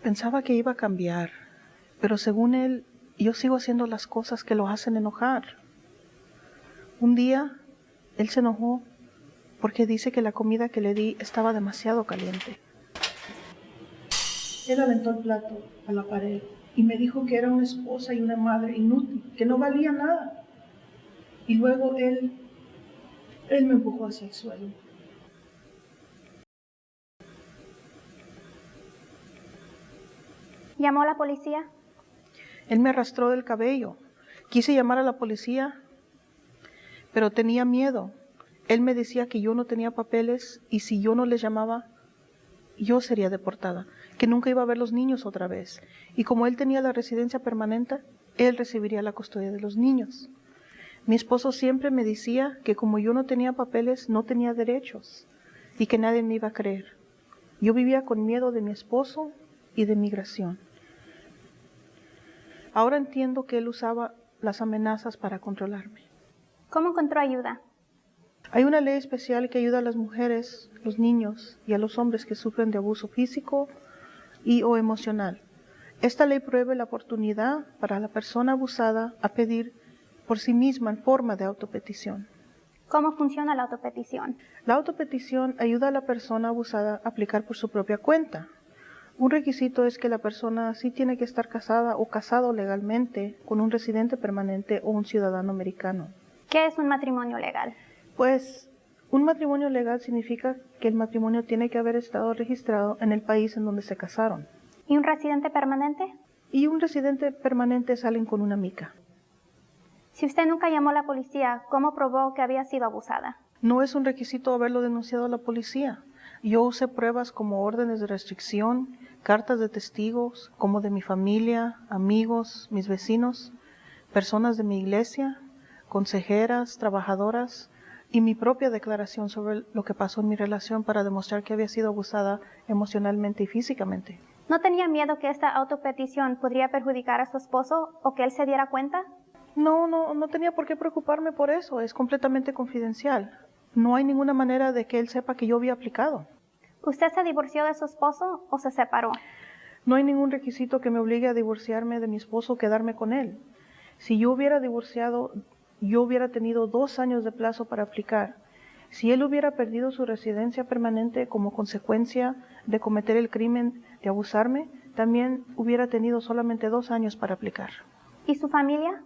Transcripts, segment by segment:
Pensaba que iba a cambiar, pero según él, yo sigo haciendo las cosas que lo hacen enojar. Un día, él se enojó porque dice que la comida que le di estaba demasiado caliente. Él aventó el plato a la pared y me dijo que era una esposa y una madre inútil, que no valía nada. Y luego él me empujó hacia el suelo. ¿Llamó a la policía? Él me arrastró del cabello. Quise llamar a la policía, pero tenía miedo. Él me decía que yo no tenía papeles y si yo no les llamaba, yo sería deportada, que nunca iba a ver los niños otra vez. Y como él tenía la residencia permanente, él recibiría la custodia de los niños. Mi esposo siempre me decía que como yo no tenía papeles, no tenía derechos y que nadie me iba a creer. Yo vivía con miedo de mi esposo y de migración. Ahora entiendo que él usaba las amenazas para controlarme. ¿Cómo encontró ayuda? Hay una ley especial que ayuda a las mujeres, los niños y a los hombres que sufren de abuso físico y o emocional. Esta ley prohíbe la oportunidad para la persona abusada a pedir por sí misma en forma de autopetición. ¿Cómo funciona la autopetición? La autopetición ayuda a la persona abusada a aplicar por su propia cuenta. Un requisito es que la persona sí tiene que estar casada o casado legalmente con un residente permanente o un ciudadano americano. ¿Qué es un matrimonio legal? Pues un matrimonio legal significa que el matrimonio tiene que haber estado registrado en el país en donde se casaron. ¿Y un residente permanente? Y un residente permanente salen con una mica. Si usted nunca llamó a la policía, ¿cómo probó que había sido abusada? No es un requisito haberlo denunciado a la policía. Yo usé pruebas como órdenes de restricción, cartas de testigos, como de mi familia, amigos, mis vecinos, personas de mi iglesia, consejeras, trabajadoras, y mi propia declaración sobre lo que pasó en mi relación para demostrar que había sido abusada emocionalmente y físicamente. ¿No tenía miedo que esta autopetición podría perjudicar a su esposo o que él se diera cuenta? No tenía por qué preocuparme por eso, es completamente confidencial. No hay ninguna manera de que él sepa que yo había aplicado. ¿Usted se divorció de su esposo o se separó? No hay ningún requisito que me obligue a divorciarme de mi esposo o quedarme con él. Si yo hubiera divorciado, yo hubiera tenido 2 años de plazo para aplicar. Si él hubiera perdido su residencia permanente como consecuencia de cometer el crimen de abusarme, también hubiera tenido solamente 2 años para aplicar. ¿Y su familia?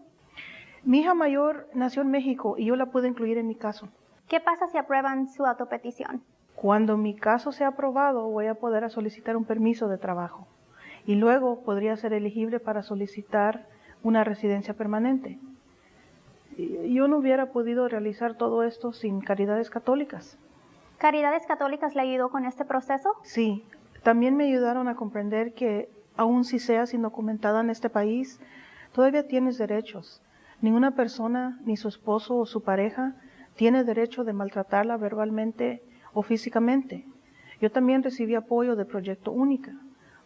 Mi hija mayor nació en México y yo la pude incluir en mi caso. ¿Qué pasa si aprueban su autopetición? Cuando mi caso sea aprobado, voy a poder solicitar un permiso de trabajo y luego podría ser elegible para solicitar una residencia permanente. Yo no hubiera podido realizar todo esto sin Caridades Católicas. ¿Caridades Católicas le ayudó con este proceso? Sí, también me ayudaron a comprender que aun si seas indocumentada en este país, todavía tienes derechos. Ninguna persona, ni su esposo o su pareja, tiene derecho de maltratarla verbalmente o físicamente. Yo también recibí apoyo de Proyecto Única,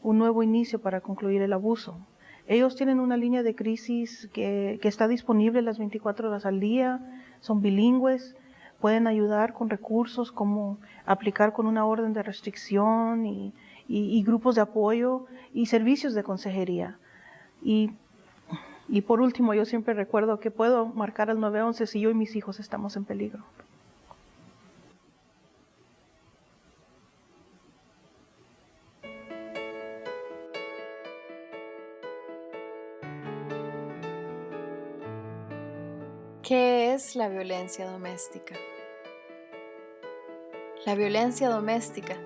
un nuevo inicio para concluir el abuso. Ellos tienen una línea de crisis que está disponible las 24 horas al día, son bilingües, pueden ayudar con recursos como aplicar con una orden de restricción y grupos de apoyo y servicios de consejería. Y por último, yo siempre recuerdo que puedo marcar al 911 si yo y mis hijos estamos en peligro. ¿Qué es la violencia doméstica? La violencia doméstica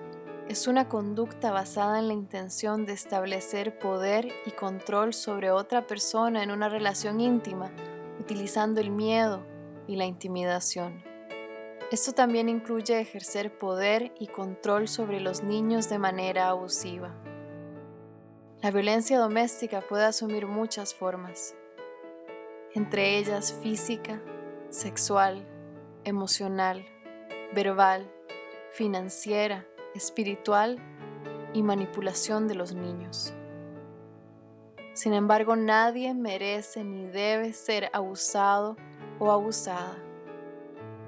es una conducta basada en la intención de establecer poder y control sobre otra persona en una relación íntima, utilizando el miedo y la intimidación. Esto también incluye ejercer poder y control sobre los niños de manera abusiva. La violencia doméstica puede asumir muchas formas, entre ellas física, sexual, emocional, verbal, financiera, espiritual y manipulación de los niños. Sin embargo, nadie merece ni debe ser abusado o abusada,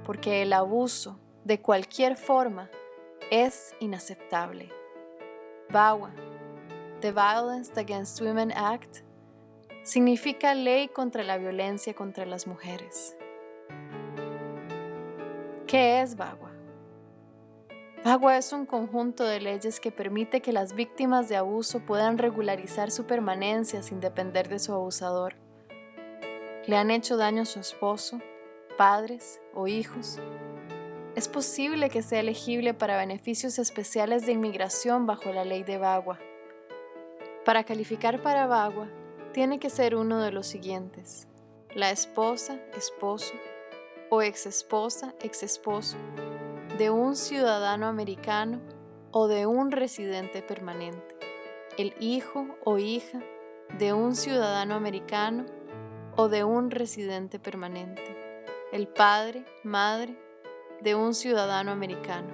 porque el abuso, de cualquier forma, es inaceptable. VAWA, The Violence Against Women Act, significa Ley contra la Violencia contra las Mujeres. ¿Qué es VAWA? VAWA es un conjunto de leyes que permite que las víctimas de abuso puedan regularizar su permanencia sin depender de su abusador. ¿Le han hecho daño a su esposo, padres o hijos? Es posible que sea elegible para beneficios especiales de inmigración bajo la ley de VAWA. Para calificar para VAWA, tiene que ser uno de los siguientes: la esposa, esposo o exesposa, exesposo de un ciudadano americano o de un residente permanente, el hijo o hija de un ciudadano americano o de un residente permanente, el padre, madre de un ciudadano americano.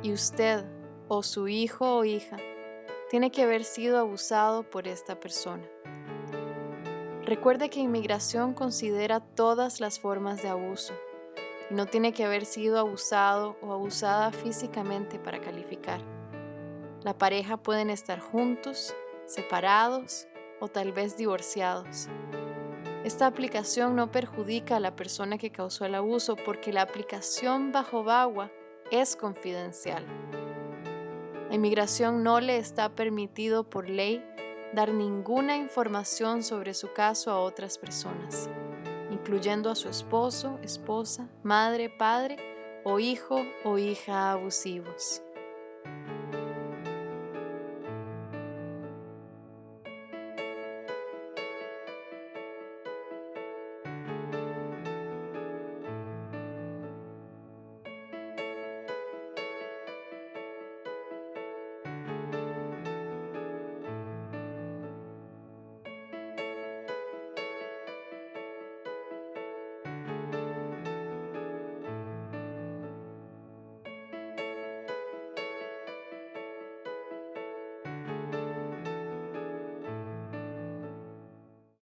Y usted o su hijo o hija tiene que haber sido abusado por esta persona. Recuerde que inmigración considera todas las formas de abuso y no tiene que haber sido abusado o abusada físicamente para calificar. La pareja pueden estar juntos, separados o tal vez divorciados. Esta aplicación no perjudica a la persona que causó el abuso porque la aplicación bajo VAWA es confidencial. La inmigración no le está permitido por ley dar ninguna información sobre su caso a otras personas, incluyendo a su esposo, esposa, madre, padre o hijo o hija abusivos.